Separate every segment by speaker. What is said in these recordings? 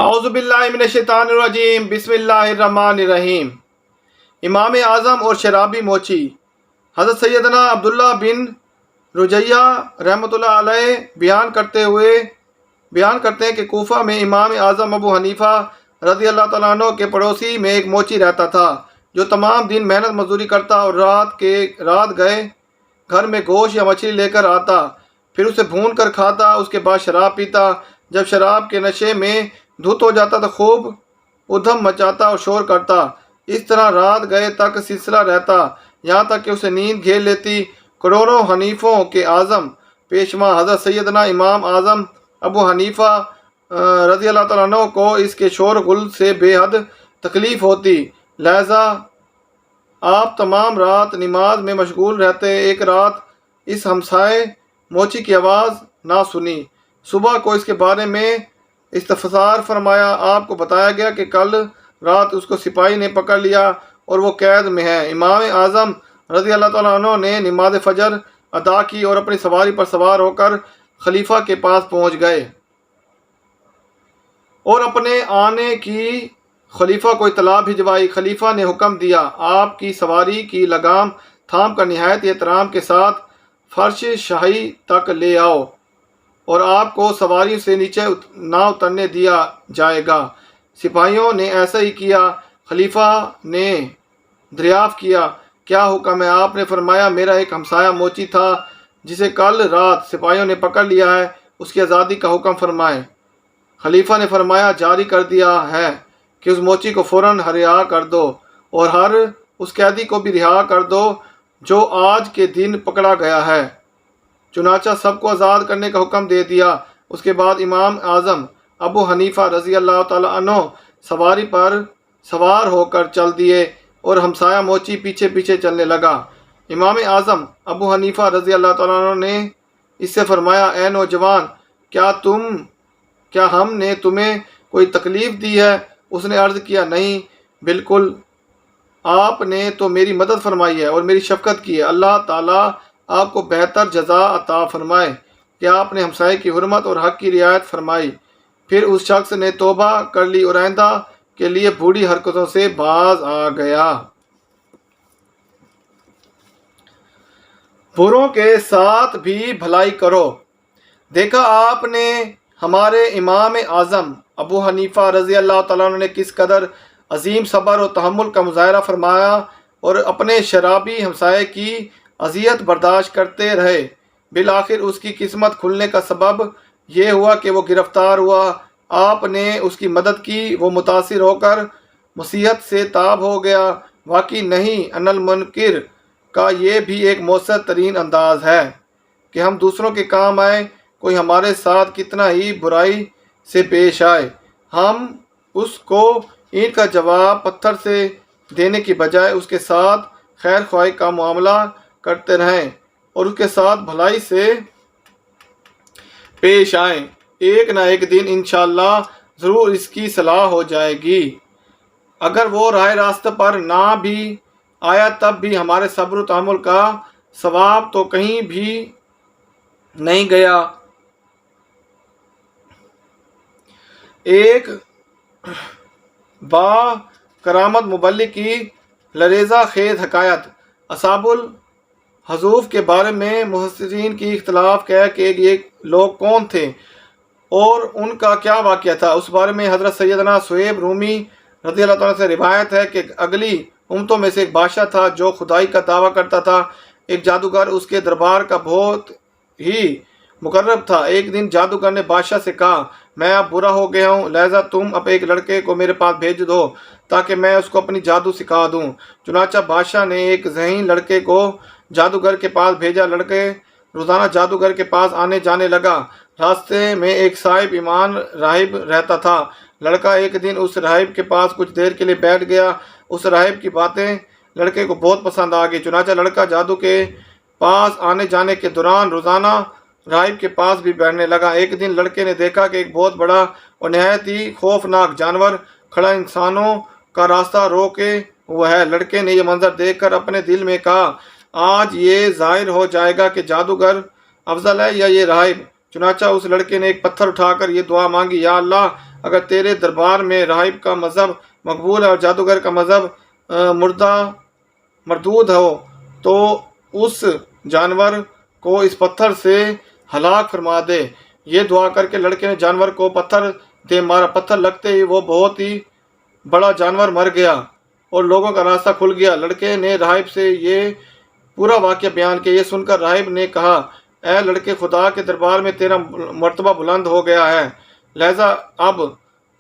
Speaker 1: اعوذ باللہ من الشیطان الرجیم بسم اللہ الرحمن الرحیم۔ امام اعظم اور شرابی موچی۔ حضرت سیدنا عبداللہ بن رجیہ رحمۃ اللہ علیہ بیان کرتے ہیں کہ کوفہ میں امام اعظم ابو حنیفہ رضی اللہ تعالیٰ عنہ کے پڑوسی میں ایک موچی رہتا تھا جو تمام دن محنت مزدوری کرتا اور رات گئے گھر میں گوشت یا مچھلی لے کر آتا، پھر اسے بھون کر کھاتا، اس کے بعد شراب پیتا۔ جب شراب کے نشے میں دھت ہو جاتا تو خوب ادھم مچاتا اور شور کرتا۔ اس طرح رات گئے تک سلسلہ رہتا، یہاں تک کہ اسے نیند گھیر لیتی۔ کروڑوں حنیفوں کے اعظم پیشوا حضرت سیدنا امام اعظم ابو حنیفہ رضی اللہ تعالیٰ عنہ کو اس کے شور غل سے بے حد تکلیف ہوتی، لہذا آپ تمام رات نماز میں مشغول رہتے۔ ایک رات اس ہمسائے موچی کی آواز نہ سنی۔ صبح کو اس کے بارے میں استفسار فرمایا۔ آپ کو بتایا گیا کہ کل رات اس کو سپاہی نے پکڑ لیا اور وہ قید میں ہے۔ امام اعظم رضی اللہ تعالیٰ عنہ نے نماز فجر ادا کی اور اپنی سواری پر سوار ہو کر خلیفہ کے پاس پہنچ گئے اور اپنے آنے کی خلیفہ کو اطلاع بھجوائی۔ خلیفہ نے حکم دیا، آپ کی سواری کی لگام تھام کر نہایت احترام کے ساتھ فرش شاہی تک لے آؤ اور آپ کو سواری سے نیچے نہ اترنے دیا جائے گا۔ سپاہیوں نے ایسا ہی کیا۔ خلیفہ نے دریافت کیا، کیا حکم ہے؟ آپ نے فرمایا، میرا ایک ہمسایہ موچی تھا جسے کل رات سپاہیوں نے پکڑ لیا ہے، اس کی آزادی کا حکم فرمائے۔ خلیفہ نے فرمایا، جاری کر دیا ہے کہ اس موچی کو فوراً رہا کر دو اور ہر اس قیدی کو بھی رہا کر دو جو آج کے دن پکڑا گیا ہے۔ چنانچہ سب کو آزاد کرنے کا حکم دے دیا۔ اس کے بعد امام اعظم ابو حنیفہ رضی اللہ تعالیٰ عنہ سواری پر سوار ہو کر چل دیے اور ہمسایہ موچی پیچھے پیچھے چلنے لگا۔ امام اعظم ابو حنیفہ رضی اللہ تعالیٰ عنہ نے اس سے فرمایا، اے نوجوان، کیا ہم نے تمہیں کوئی تکلیف دی ہے؟ اس نے عرض کیا، نہیں، بالکل، آپ نے تو میری مدد فرمائی ہے اور میری شفقت کی ہے۔ اللہ تعالیٰ آپ کو بہتر جزا عطا فرمائے کہ آپ نے ہمسائے کی حرمت اور حق کی رعایت فرمائی۔ پھر اس شخص نے توبہ کر لی اور آئندہ کے لیے بری حرکتوں سے باز آ گیا۔ بروں کے ساتھ بھی بھلائی کرو۔ دیکھا آپ نے ہمارے امام اعظم ابو حنیفہ رضی اللہ تعالیٰ عنہ نے کس قدر عظیم صبر و تحمل کا مظاہرہ فرمایا اور اپنے شرابی ہمسائے کی اذیت برداشت کرتے رہے۔ بالآخر اس کی قسمت کھلنے کا سبب یہ ہوا کہ وہ گرفتار ہوا۔ آپ نے اس کی مدد کی، وہ متاثر ہو کر مسیحت سے تاب ہو گیا۔ واقعی نہیں، ان المنکر کا یہ بھی ایک مؤثر ترین انداز ہے کہ ہم دوسروں کے کام آئیں۔ کوئی ہمارے ساتھ کتنا ہی برائی سے پیش آئے، ہم اس کو اینٹ کا جواب پتھر سے دینے کی بجائے اس کے ساتھ خیر خواہی کا معاملہ کرتے رہیں اور اس کے ساتھ بھلائی سے پیش آئیں۔ ایک نہ ایک دن انشاءاللہ ضرور اس کی صلاح ہو جائے گی۔ اگر وہ راہ راست پر نہ بھی آیا تب بھی ہمارے صبر و تحمل کا ثواب تو کہیں بھی نہیں گیا۔ ایک با کرامت مبلغ کی لرزہ خیز حکایت۔ اصحاب الحضوف کے بارے میں محدثین کی اختلاف ہے کہ یہ لوگ کون تھے اور ان کا کیا واقعہ تھا۔ اس بارے میں حضرت سیدنا صہیب رومی رضی اللہ تعالیٰ سے روایت ہے کہ اگلی امتوں میں سے ایک بادشاہ تھا جو خدائی کا دعویٰ کرتا تھا۔ ایک جادوگر اس کے دربار کا بہت ہی مقرب تھا۔ ایک دن جادوگر نے بادشاہ سے کہا، میں اب برا ہو گیا ہوں، لہذا تم اب ایک لڑکے کو میرے پاس بھیج دو تاکہ میں اس کو اپنی جادو سکھا دوں۔ چنانچہ بادشاہ نے ایک ذہین لڑکے کو جادوگر کے پاس بھیجا۔ لڑکے روزانہ جادوگر کے پاس آنے جانے لگا۔ راستے میں ایک صاحب ایمان راہب رہتا تھا۔ لڑکا ایک دن اس راہب کے پاس کچھ دیر کے لیے بیٹھ گیا۔ اس راہب کی باتیں لڑکے کو بہت پسند آ گئی، چنانچہ لڑکا جادو کے پاس آنے جانے کے دوران روزانہ راہب کے پاس بھی بیٹھنے لگا۔ ایک دن لڑکے نے دیکھا کہ ایک بہت بڑا اور نہایت ہی خوفناک جانور کھڑا انسانوں کا راستہ روکے ہوا ہے۔ لڑکے نے یہ منظر دیکھ کر اپنے دل میں کہا، آج یہ ظاہر ہو جائے گا کہ جادوگر افضل ہے یا یہ راہب۔ چنانچہ اس لڑکے نے ایک پتھر اٹھا کر یہ دعا مانگی، یا اللہ، اگر تیرے دربار میں راہب کا مذہب مقبول ہے اور جادوگر کا مذہب مردود ہو تو اس جانور کو اس پتھر سے ہلاک فرما دے۔ یہ دعا کر کے لڑکے نے جانور کو پتھر دے مارا۔ پتھر لگتے ہی وہ بہت ہی بڑا جانور مر گیا اور لوگوں کا راستہ کھل گیا۔ لڑکے نے راہب سے یہ پورا واقعہ بیان کیا۔ یہ سن کر راہب نے کہا، اے لڑکے، خدا کے دربار میں تیرا مرتبہ بلند ہو گیا ہے، لہذا اب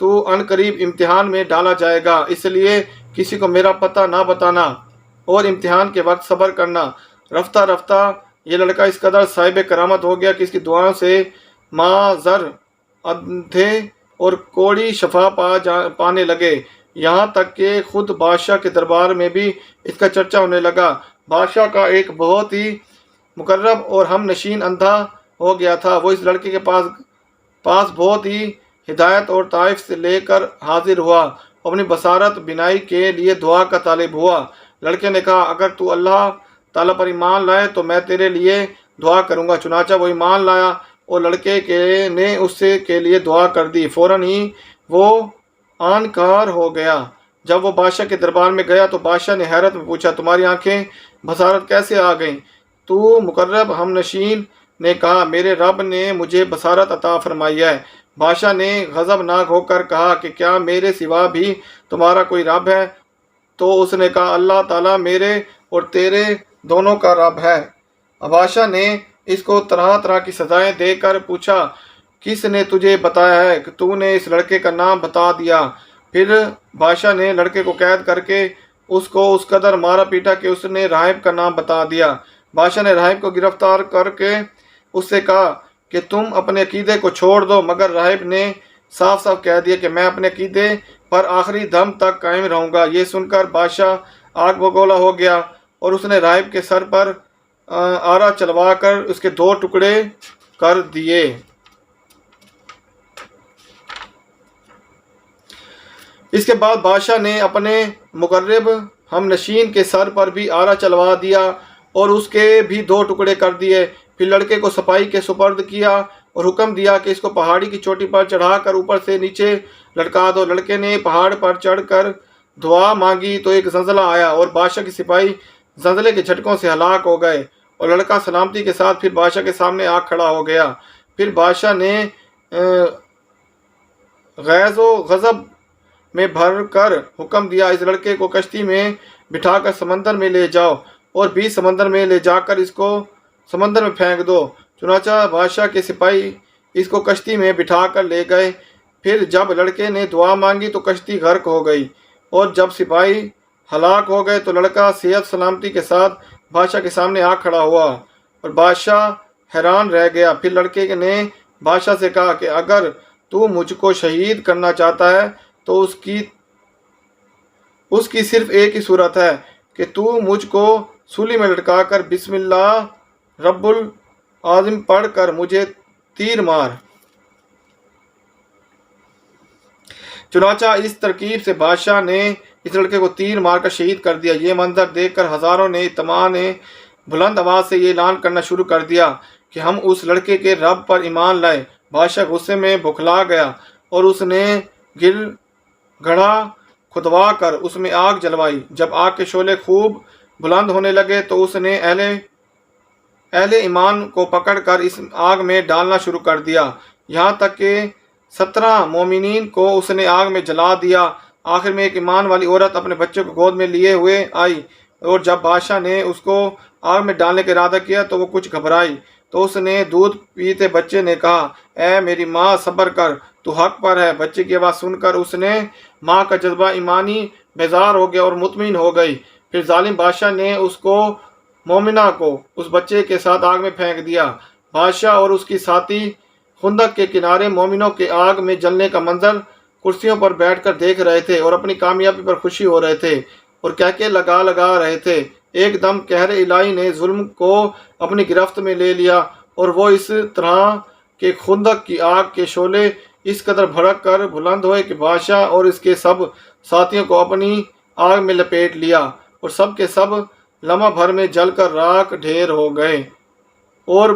Speaker 1: تو ان قریب امتحان میں ڈالا جائے گا، اس لیے کسی کو میرا پتہ نہ بتانا اور امتحان کے وقت صبر کرنا۔ رفتہ رفتہ یہ لڑکا اس قدر صاحب کرامت ہو گیا کہ اس کی دعاؤں سے معذر اندھے اور کوڑی شفا پانے لگے، یہاں تک کہ خود بادشاہ کے دربار میں بھی اس کا چرچا ہونے لگا۔ بادشاہ کا ایک بہت ہی مقرب اور ہم نشین اندھا ہو گیا تھا، وہ اس لڑکے کے پاس بہت ہی ہدایت اور تعریف سے لے کر حاضر ہوا، اپنی بصارت بینائی کے لیے دعا کا طالب ہوا۔ لڑکے نے کہا، اگر تو اللہ تعالیٰ پر ایمان لائے تو میں تیرے لیے دعا کروں گا۔ چنانچہ وہ ایمان لایا اور لڑکے نے اس کے لیے دعا کر دی۔ فوراً ہی وہ آنکار ہو گیا۔ جب وہ بادشاہ کے دربار میں گیا تو بادشاہ نے حیرت میں پوچھا، تمہاری آنکھیں بصارت کیسے آ گئیں؟ تو مقرب ہم نشین نے کہا، میرے رب نے مجھے بصارت عطا فرمائی ہے۔ بادشاہ نے غضبناک ہو کر کہا کہ کیا میرے سوا بھی تمہارا کوئی رب ہے؟ تو اس نے کہا، اللہ تعالیٰ میرے اور تیرے دونوں کا رب ہے۔ بادشاہ نے اس کو طرح طرح کی سزائیں دے کر پوچھا، کس نے تجھے بتایا ہے کہ تو نے اس لڑکے کا نام بتا دیا؟ پھر بادشاہ نے لڑکے کو قید کر کے اس کو اس قدر مارا پیٹا کہ اس نے راہب کا نام بتا دیا۔ بادشاہ نے راہب کو گرفتار کر کے اس سے کہا کہ تم اپنے عقیدے کو چھوڑ دو، مگر راہب نے صاف صاف کہہ دیا کہ میں اپنے عقیدے پر آخری دم تک قائم رہوں گا۔ یہ سن کر بادشاہ آگ بگولا ہو گیا اور اس نے راہب کے سر پر آرا چلوا کر اس کے 2 ٹکڑے کر دیے۔ اس کے بعد بادشاہ نے اپنے مقرب ہم نشین کے سر پر بھی آرا چلوا دیا اور اس کے بھی 2 ٹکڑے کر دیے۔ پھر لڑکے کو سپاہی کے سپرد کیا اور حکم دیا کہ اس کو پہاڑی کی چوٹی پر چڑھا کر اوپر سے نیچے لٹکا دو۔ لڑکے نے پہاڑ پر چڑھ کر دعا مانگی تو ایک زلزلہ آیا اور بادشاہ کے سپاہی زلزلے کے جھٹکوں سے ہلاک ہو گئے اور لڑکا سلامتی کے ساتھ پھر بادشاہ کے سامنے آ کھڑا ہو گیا۔ پھر بادشاہ نے غیظ و غضب میں بھر کر حکم دیا، اس لڑکے کو کشتی میں بٹھا کر سمندر میں لے جاؤ اور بیچ سمندر میں لے جا کر اس کو سمندر میں پھینک دو۔ چنانچہ بادشاہ کے سپاہی اس کو کشتی میں بٹھا کر لے گئے۔ پھر جب لڑکے نے دعا مانگی تو کشتی غرق ہو گئی اور جب سپاہی ہلاک ہو گئے تو لڑکا صحت سلامتی کے ساتھ بادشاہ کے سامنے آ کھڑا ہوا اور بادشاہ حیران رہ گیا۔ پھر لڑکے نے بادشاہ سے کہا کہ اگر تو مجھ کو شہید کرنا چاہتا ہے تو اس کی صرف ایک ہی صورت ہے کہ تو مجھ کو سولی میں لٹکا کر بسم اللہ رب العظیم پڑھ کر مجھے تیر مار۔ چنانچہ اس ترکیب سے بادشاہ نے اس لڑکے کو تیر مار کر شہید کر دیا۔ یہ منظر دیکھ کر ہزاروں نے اطماع نے بلند آواز سے یہ اعلان کرنا شروع کر دیا کہ ہم اس لڑکے کے رب پر ایمان لائے۔ بادشاہ غصے میں بھکلا گیا اور اس نے گڑھا کھدوا کر اس میں آگ جلوائی۔ جب آگ کے شعلے خوب بلند ہونے لگے تو اس نے اہل ایمان کو پکڑ کر اس آگ میں ڈالنا شروع کر دیا، یہاں تک کہ 17 مومنین کو اس نے آگ میں جلا دیا۔ آخر میں ایک ایمان والی عورت اپنے بچے کو گود میں لیے ہوئے آئی اور جب بادشاہ نے اس کو آگ میں ڈالنے کا ارادہ کیا تو وہ کچھ گھبرائی، تو اس نے دودھ پیتے بچے نے کہا، اے میری ماں صبر کر، تو حق پر ہے۔ بچے کی آواز سن کر اس نے ماں کا جذبہ ایمانی بیزار ہو گیا اور مطمئن ہو گئی۔ پھر ظالم بادشاہ نے اس کو مومنہ کو اس بچے کے ساتھ آگ میں پھینک دیا۔ بادشاہ اور اس کی ساتھی خندق کے کنارے مومنوں کے آگ میں جلنے کا منظر کرسیوں پر بیٹھ کر دیکھ رہے تھے اور اپنی کامیابی پر خوشی ہو رہے تھے اور کہکے لگا رہے تھے۔ ایک دم قہر الہی نے ظلم کو اپنی گرفت میں لے لیا اور وہ اس طرح کہ خندق کی آگ کے شعلے اس قدر بھڑک کر بلند ہوئے کہ بادشاہ اور اس کے سب ساتھیوں کو اپنی آگ میں لپیٹ لیا اور سب کے سب لمحہ بھر میں جل کر راکھ ڈھیر ہو گئے اور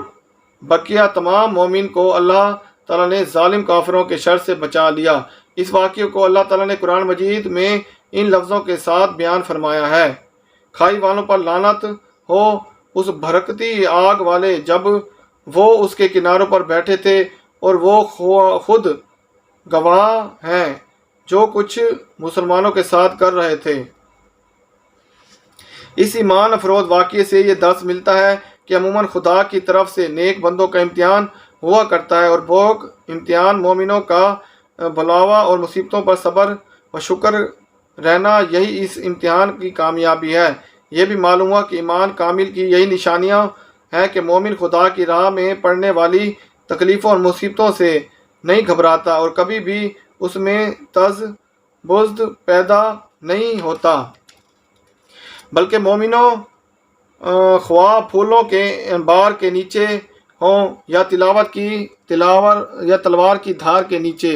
Speaker 1: بقیہ تمام مومن کو اللہ تعالیٰ نے ظالم کافروں کے شر سے بچا لیا۔ اس واقعے کو اللہ تعالیٰ نے قرآن مجید میں ان لفظوں کے ساتھ بیان فرمایا ہے: کھائی والوں پر لعنت ہو اس بھڑکتی آگ والے جب وہ اس کے کناروں پر بیٹھے تھے اور وہ خود گواہ ہیں جو کچھ مسلمانوں کے ساتھ کر رہے تھے۔ اس ایمان افروز واقعے سے یہ درس ملتا ہے کہ عموماً خدا کی طرف سے نیک بندوں کا امتحان ہوا کرتا ہے اور وہ امتحان مومنوں کا بلاوا اور مصیبتوں پر صبر و شکر رہنا، یہی اس امتحان کی کامیابی ہے۔ یہ بھی معلوم ہوا کہ ایمان کامل کی یہی نشانیاں ہیں کہ مومن خدا کی راہ میں پڑنے والی تکلیفوں اور مصیبتوں سے نہیں گھبراتا اور کبھی بھی اس میں بزد پیدا نہیں ہوتا، بلکہ مومنوں خواہ پھولوں کے انبار کے نیچے ہوں یا تلوار کی دھار کے نیچے،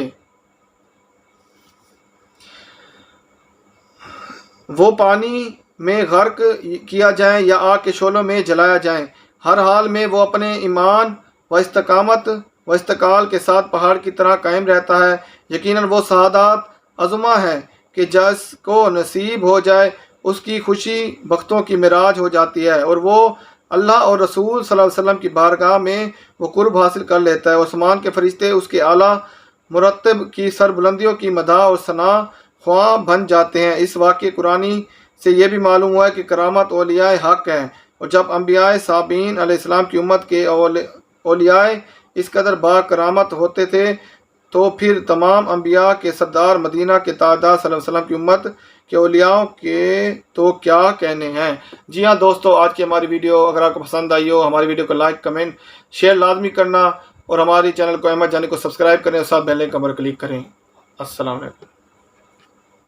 Speaker 1: وہ پانی میں غرق کیا جائیں یا آگ کے شعلوں میں جلایا جائیں، ہر حال میں وہ اپنے ایمان و استقامت و استقال کے ساتھ پہاڑ کی طرح قائم رہتا ہے۔ یقیناً وہ سعادت عظمیٰ ہے کہ جس کو نصیب ہو جائے اس کی خوشی بختوں کی معراج ہو جاتی ہے اور وہ اللہ اور رسول صلی اللہ علیہ وسلم کی بارگاہ میں وہ قرب حاصل کر لیتا ہے۔ عثمان کے فرشتے اس کے اعلیٰ مرتب کی سربلندیوں کی مداح اور ثنا خواں بن جاتے ہیں۔ اس واقعہ قرآنی سے یہ بھی معلوم ہوا ہے کہ کرامت اولیاء حق ہے، اور جب انبیاء صابین علیہ السلام کی امت کے اولیاء اس قدر با کرامت ہوتے تھے تو پھر تمام انبیاء کے سردار مدینہ کے تاجدار صلی اللہ علیہ وسلم کی امت کے اولیاء کے تو کیا کہنے ہیں۔ جی ہاں دوستو، آج کی ہماری ویڈیو اگر آپ کو پسند آئی ہو، ہماری ویڈیو کو لائک، کمنٹ، شیئر لازمی کرنا، اور ہماری چینل کو احمد جانی کو سبسکرائب کریں اور ساتھ بیل آئکن پر کلک کریں۔ السلام علیکم۔